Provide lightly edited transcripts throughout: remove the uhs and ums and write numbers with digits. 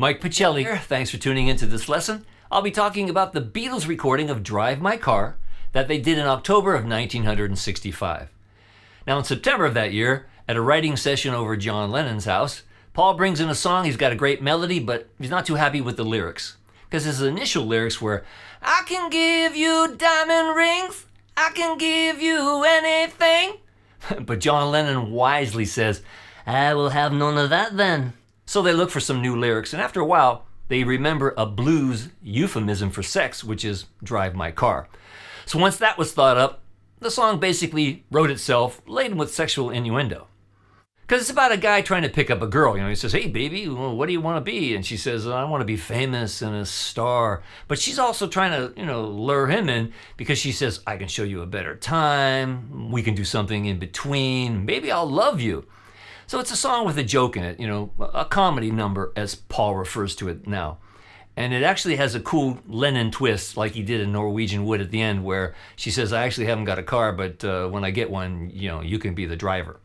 Mike Pachelli here. Thanks for tuning into this lesson. I'll be talking about the Beatles recording of Drive My Car that they did in October of 1965. Now in September of that year, at a writing session over John Lennon's house, Paul brings in a song. He's got a great melody, but he's not too happy with the lyrics. Because his initial lyrics were, I can give you diamond rings, I can give you anything. But John Lennon wisely says, I will have none of that then. So they look for some new lyrics, and after a while, they remember a blues euphemism for sex, which is drive my car. So once that was thought up, the song basically wrote itself, laden with sexual innuendo. Because it's about a guy trying to pick up a girl. He says, hey, baby, what do you want to be? And she says, I want to be famous and a star. But she's also trying to, lure him in because she says, I can show you a better time. We can do something in between. Maybe I'll love you. So it's a song with a joke in it, a comedy number, as Paul refers to it now. And it actually has a cool Lennon twist, like he did in Norwegian Wood at the end, where she says, I actually haven't got a car, but when I get one, you can be the driver.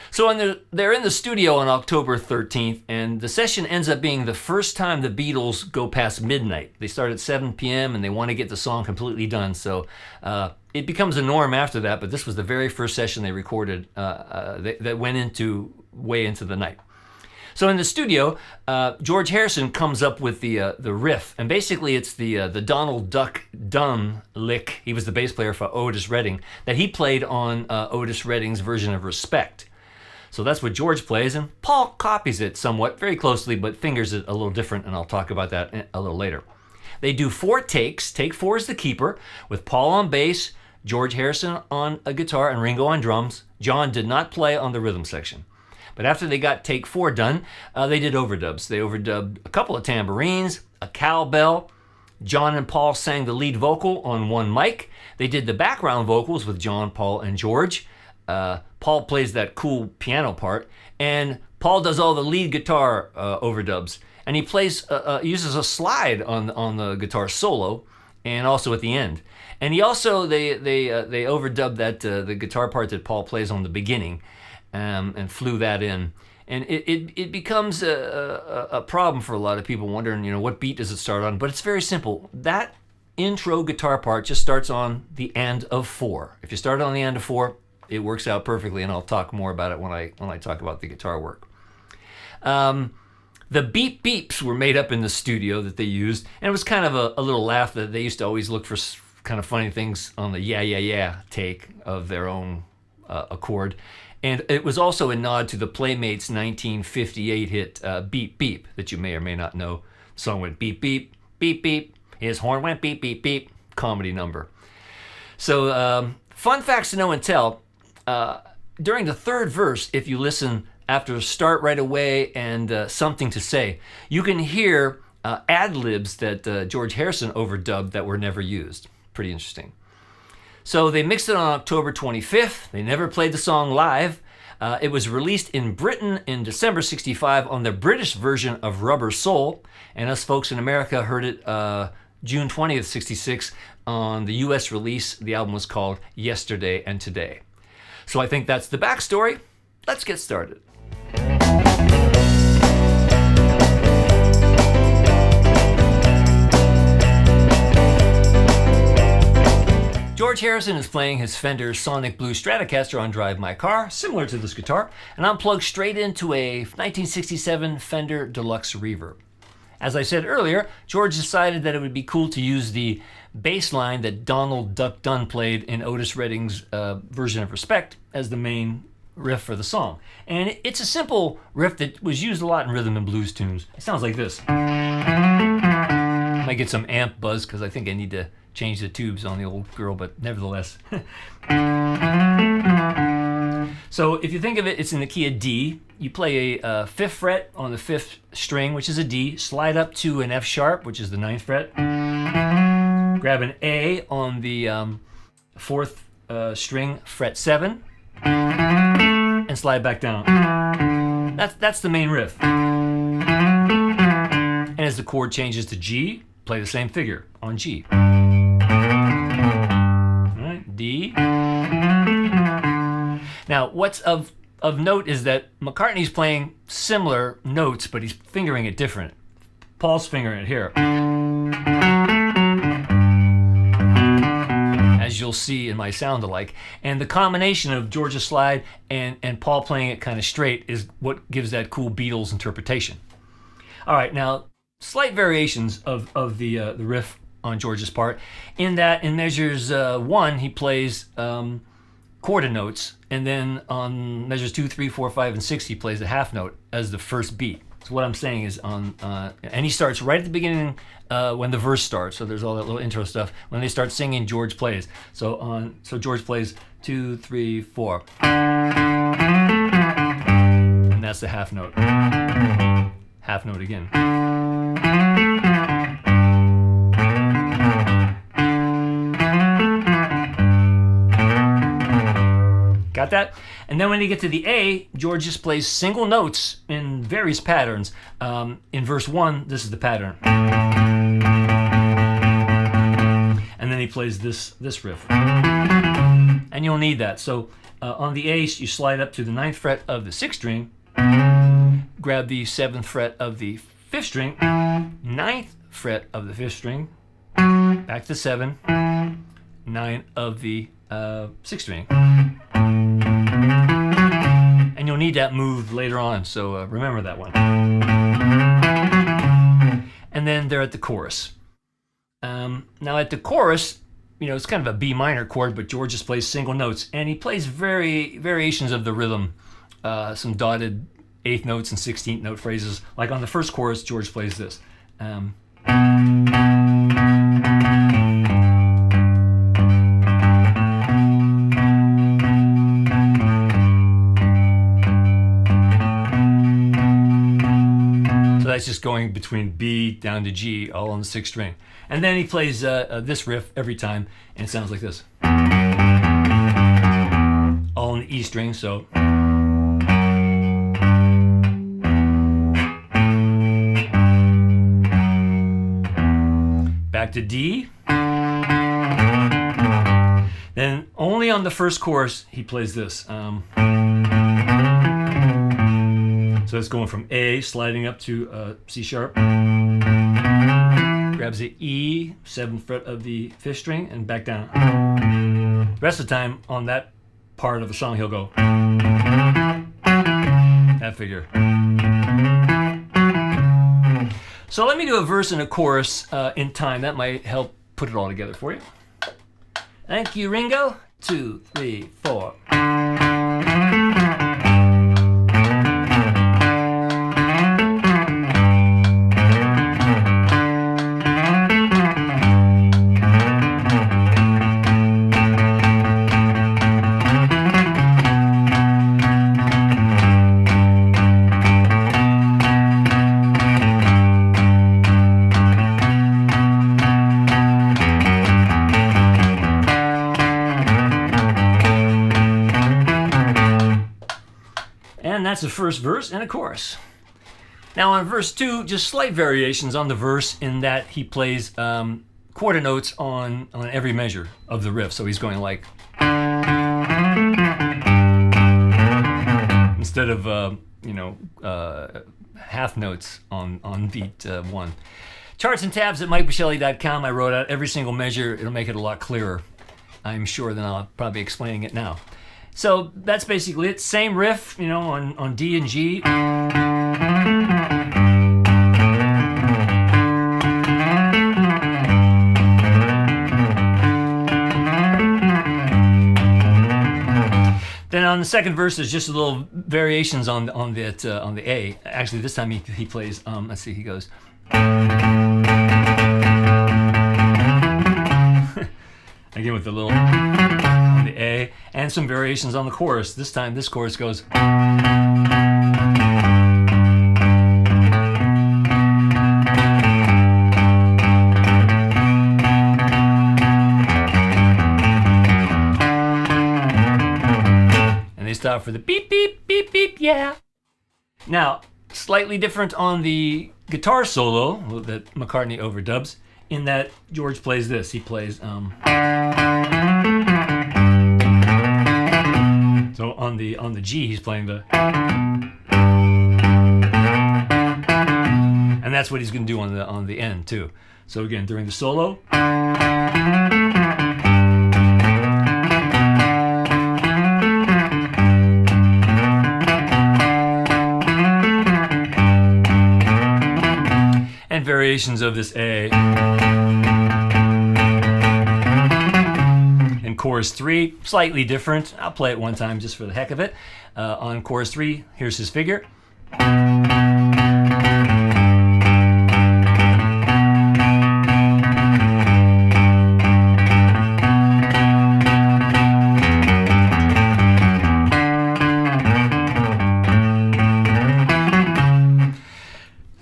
So they're in the studio on October 13th, and the session ends up being the first time the Beatles go past midnight. They start at 7 p.m., and they want to get the song completely done. So it becomes a norm after that, but this was the very first session they recorded that went way into the night. So in the studio, George Harrison comes up with the riff, and basically it's the Donald Duck Dunn lick. He was the bass player for Otis Redding, that he played on Otis Redding's version of Respect. So that's what George plays, and Paul copies it somewhat, very closely, but fingers it a little different, and I'll talk about that a little later. They do 4 takes. Take 4 is the keeper, with Paul on bass, George Harrison on a guitar, and Ringo on drums. John did not play on the rhythm section. But after they got take 4 done, they did overdubs. They overdubbed a couple of tambourines, a cowbell. John and Paul sang the lead vocal on one mic. They did the background vocals with John, Paul, and George. Paul plays that cool piano part, and Paul does all the lead guitar overdubs, and he uses a slide on the guitar solo, and also at the end. And he also they overdubbed that the guitar part that Paul plays on the beginning, and flew that in, and it becomes a problem for a lot of people wondering what beat does it start on, but it's very simple. That intro guitar part just starts on the end of 4. If you start on the end of 4, it works out perfectly, and I'll talk more about it when I talk about the guitar work. The beep beeps were made up in the studio that they used, and it was kind of a little laugh that they used to always look for kind of funny things on the yeah, yeah, yeah take of their own accord. And it was also a nod to the Playmates' 1958 hit Beep Beep that you may or may not know. The song went beep, beep, beep, beep. His horn went beep, beep, beep. Comedy number. So fun facts to know and tell. During the third verse, if you listen after Start Right Away and Something to Say, you can hear ad-libs that George Harrison overdubbed that were never used. Pretty interesting. So they mixed it on October 25th. They never played the song live. It was released in Britain in December 65 on the British version of Rubber Soul, and us folks in America heard it June 20th, 66 on the US release. The album was called Yesterday and Today. So I think that's the backstory. Let's get started. George Harrison is playing his Fender Sonic Blue Stratocaster on Drive My Car, similar to this guitar, and I'm plugged straight into a 1967 Fender Deluxe Reverb. As I said earlier, George decided that it would be cool to use the bass line that Donald Duck Dunn played in Otis Redding's version of Respect as the main riff for the song. And it's a simple riff that was used a lot in rhythm and blues tunes. It sounds like this. Might get some amp buzz because I think I need to change the tubes on the old girl, but nevertheless. So if you think of it, it's in the key of D. You play a 5th fret on the 5th string, which is a D, slide up to an F sharp, which is the 9th fret, grab an A on the 4th string, fret 7, and slide back down. That's the main riff. And as the chord changes to G, play the same figure on G. All right, D. Now, what's of note is that McCartney's playing similar notes, but he's fingering it different. Paul's fingering it here. As you'll see in my sound alike. And the combination of George's slide and Paul playing it kind of straight is what gives that cool Beatles interpretation. All right, now slight variations of the riff on George's part, in that in measures 1 he plays quarter notes, and then on measures 2, 3, 4, 5, and 6 he plays the half note as the first beat. So what I'm saying is and he starts right at the beginning when the verse starts. So there's all that little intro stuff. When they start singing, George plays. So George plays 2, 3, 4, and that's the half note. Half note again. Got that? And then when you get to the A, George just plays single notes in various patterns. In verse 1, this is the pattern. And then he plays this riff. And you'll need that. So on the A, you slide up to the 9th fret of the 6th string, grab the 7th fret of the 5th string, 9th fret of the 5th string, back to 7, 9 of the 6th string. And you'll need that move later on, so remember that one. And then they're at the chorus. Now at the chorus, it's kind of a B minor chord, but George just plays single notes, and he plays variations of the rhythm, some dotted 8th notes and 16th note phrases. Like on the first chorus, George plays this. That's just going between B down to G, all on the 6th string. And then he plays this riff every time, and it sounds like this. All on the E string, so. Back to D. Then only on the first chorus, he plays this. So it's going from A, sliding up to C sharp. Grabs the E, 7th fret of the 5th string, and back down. The rest of the time on that part of the song, he'll go. That figure. So let me do a verse and a chorus in time. That might help put it all together for you. Thank you, Ringo. 2, 3, 4. And that's the first verse and a chorus. Now on verse 2, just slight variations on the verse in that he plays quarter notes on every measure of the riff. So he's going like, instead of half notes on beat 1. Charts and tabs at mccartney.com. I wrote out every single measure. It'll make it a lot clearer, I'm sure, than I'll probably explaining it now. So that's basically it. Same riff, on D and G. Then on the second verse, there's just a little variations on the A. Actually, this time he plays. Let's see, he goes. Again with the little on the A, and some variations on the chorus. This time, this chorus goes. And they stop for the beep, beep, beep, beep, yeah. Now, slightly different on the guitar solo that McCartney overdubs, in that George plays this. He plays so on the G he's playing the, and that's what he's going to do on the end too. So again, during the solo, and variations of this A. And chorus 3, slightly different. I'll play it one time just for the heck of it. On chorus 3, here's his figure.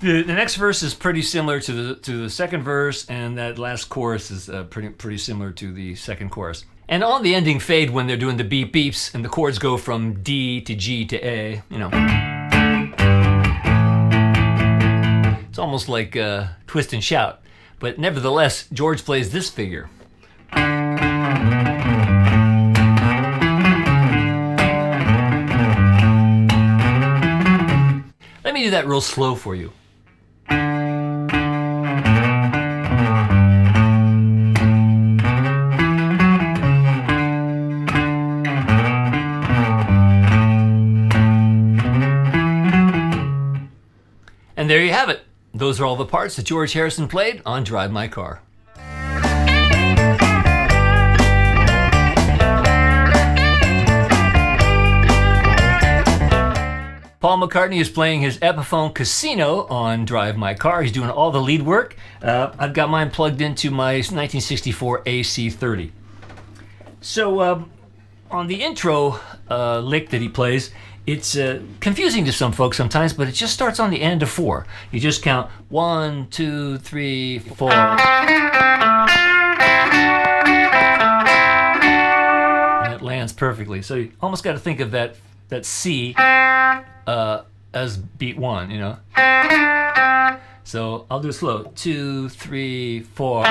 The next verse is pretty similar to the second verse, and that last chorus is pretty similar to the second chorus. And on the ending fade, when they're doing the beep beeps and the chords go from D to G to A, you know, it's almost like twist and shout. But nevertheless, George plays this figure. Let me do that real slow for you. And there you have it. Those are all the parts that George Harrison played on Drive My Car. Paul McCartney is playing his Epiphone Casino on Drive My Car. He's doing all the lead work. I've got mine plugged into my 1964 AC30. So on the intro lick that he plays, it's confusing to some folks sometimes, but it just starts on the end of 4. You just count 1, 2, 3, 4. And it lands perfectly. So you almost got to think of that C as beat 1, you know. So I'll do it slow. 2, 3, 4.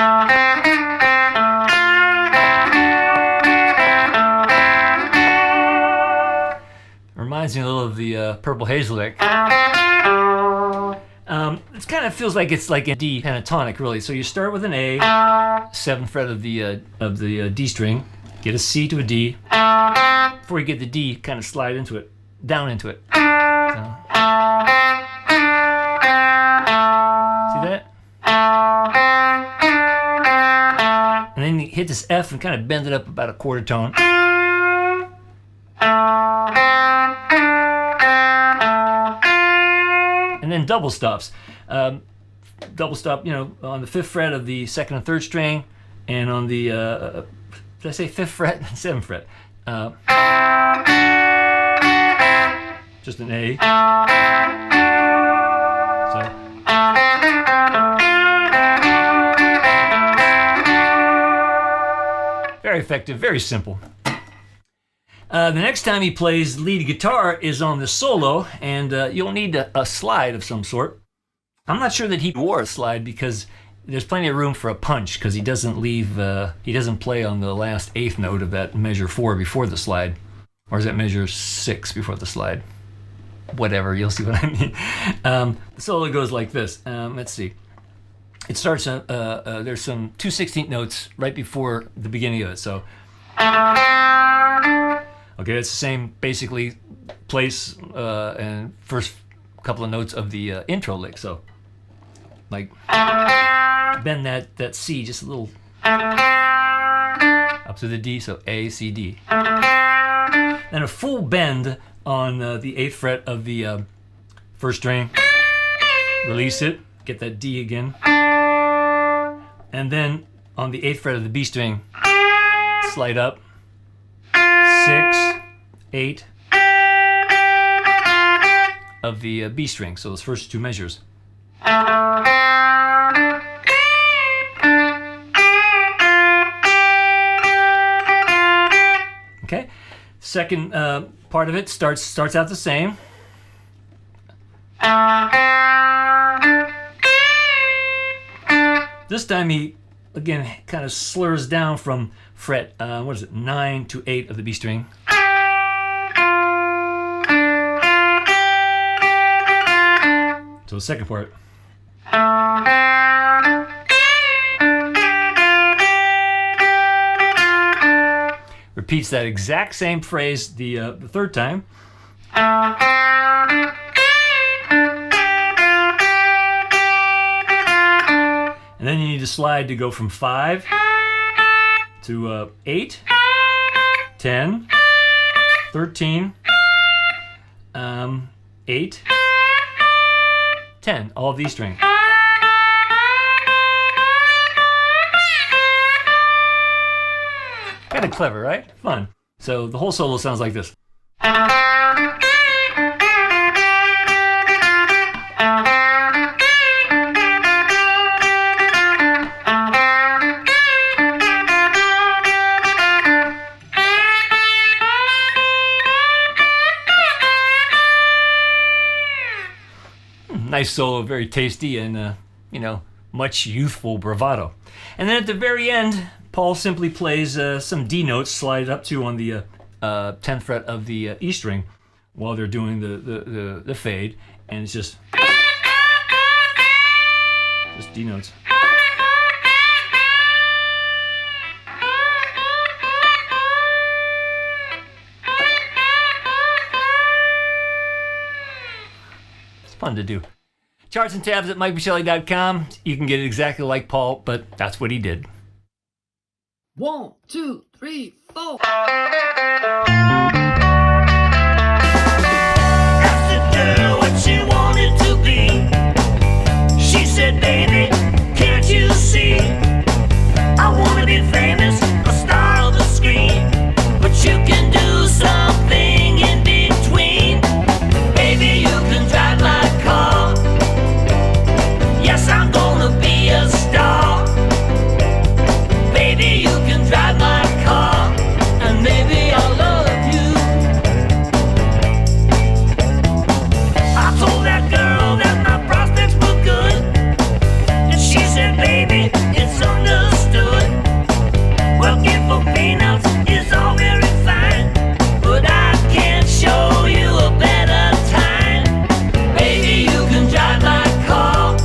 Reminds me a little of the Purple Hazel lick. It kind of feels like it's like a D pentatonic, really. So you start with an A, 7th fret of the D string, get a C to a D. Before you get the D, kind of slide into it, down into it. So. See that? And then you hit this F and kind of bend it up about a quarter tone. And then double stops. Double stop, you know, on the 5th fret of the 2nd and 3rd string, and on the, did I say 5th fret? 7th fret. Just an A. So. Very effective, very simple. The next time he plays lead guitar is on the solo, and you'll need a slide of some sort. I'm not sure that he wore a slide because there's plenty of room for a punch, because he doesn't play on the last 8th note of that measure 4 before the slide. Or is that measure 6 before the slide? Whatever, you'll see what I mean. The solo goes like this. Let's see. It starts, there's some 2/16 notes right before the beginning of it, so. Okay, it's the same basically place and first couple of notes of the intro lick. So, like, bend that C just a little up to the D. So A, C, D. And a full bend on the 8th fret of the 1st string. Release it, get that D again. And then on the 8th fret of the B string, slide up. 6, 8 of the B string, so those first 2 measures. Okay, second part of it starts out the same. This time he again kind of slurs down from fret 9 to 8 of the B string. So the second part. Repeats that exact same phrase the third time. And then you need to slide to go from 5 to 8, 10, 13, 8, 10, all of these strings. Kind of clever, right? Fun. So the whole solo sounds like this. Nice solo, very tasty, and much youthful bravado. And then at the very end, Paul simply plays some D notes, slide up to on the 10th fret of the E string while they're doing the fade, and it's just D notes. It's fun to do. Charts and tabs at mccartney.com. You can get it exactly like Paul, but that's what he did. 1, 2, 3, 4. Asked the girl what she wanted to be. She said, baby, can't you see? I want to be famous, a star of the screen. But you can do something in between. Baby, you can drive my car. Yes, I'm gonna be a star. Baby, you can drive my car, and maybe I'll love you. I told that girl that my prospects were good, and she said, baby, it's understood. Working for peanuts is all very fine, but I can't show you a better time. Baby, you can drive my car.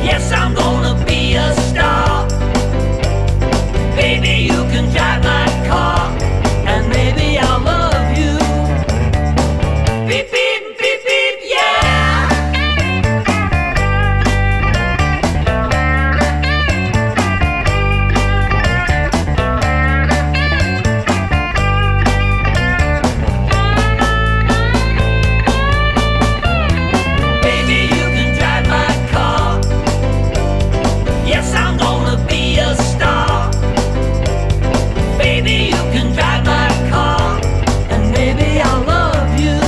Yes, I'm gonna be a star. Baby, you can drive my car, and maybe I'll love you. Beep, beep, beep, beep, yeah. Baby, you can drive my car. Yes, I'm gonna be a star. Baby, you can drive my car, and maybe I'll love you.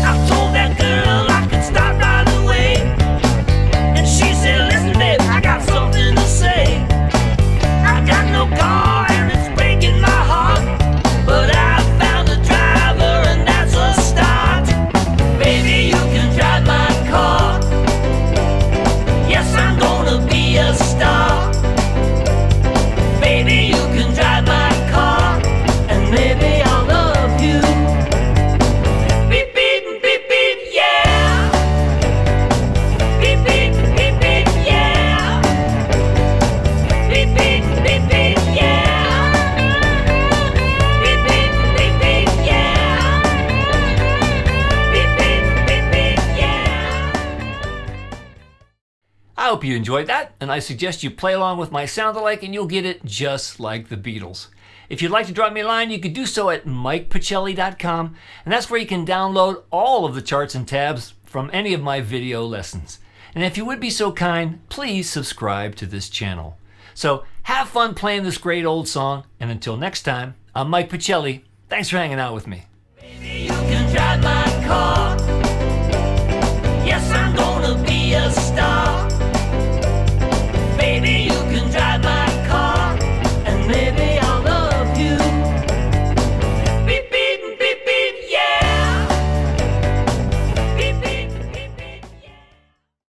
I told that girl I could start right away, and she said, listen, babe, I got something to say. I got no car, and it's breaking my heart, but I found a driver, and that's a start. Baby, you can drive my car. Yes, I'm gonna be a star. Baby, you can drive my car, and maybe I'll love you. Beep, beep, beep, beep, yeah. Beep, beep, beep, beep, yeah. Beep, beep, beep, beep, yeah. Beep, beep, beep, beep, yeah. Beep, beep, beep, beep, yeah. I hope you enjoyed that, and I suggest you play along with my sound-alike and you'll get it just like the Beatles. If you'd like to drop me a line, you can do so at mcpachelli.com, and that's where you can download all of the charts and tabs from any of my video lessons. And if you would be so kind, please subscribe to this channel. So have fun playing this great old song, and until next time, I'm Mike Pachelli. Thanks for hanging out with me. Baby, you can drive my car. Yes, I'm gonna be a star.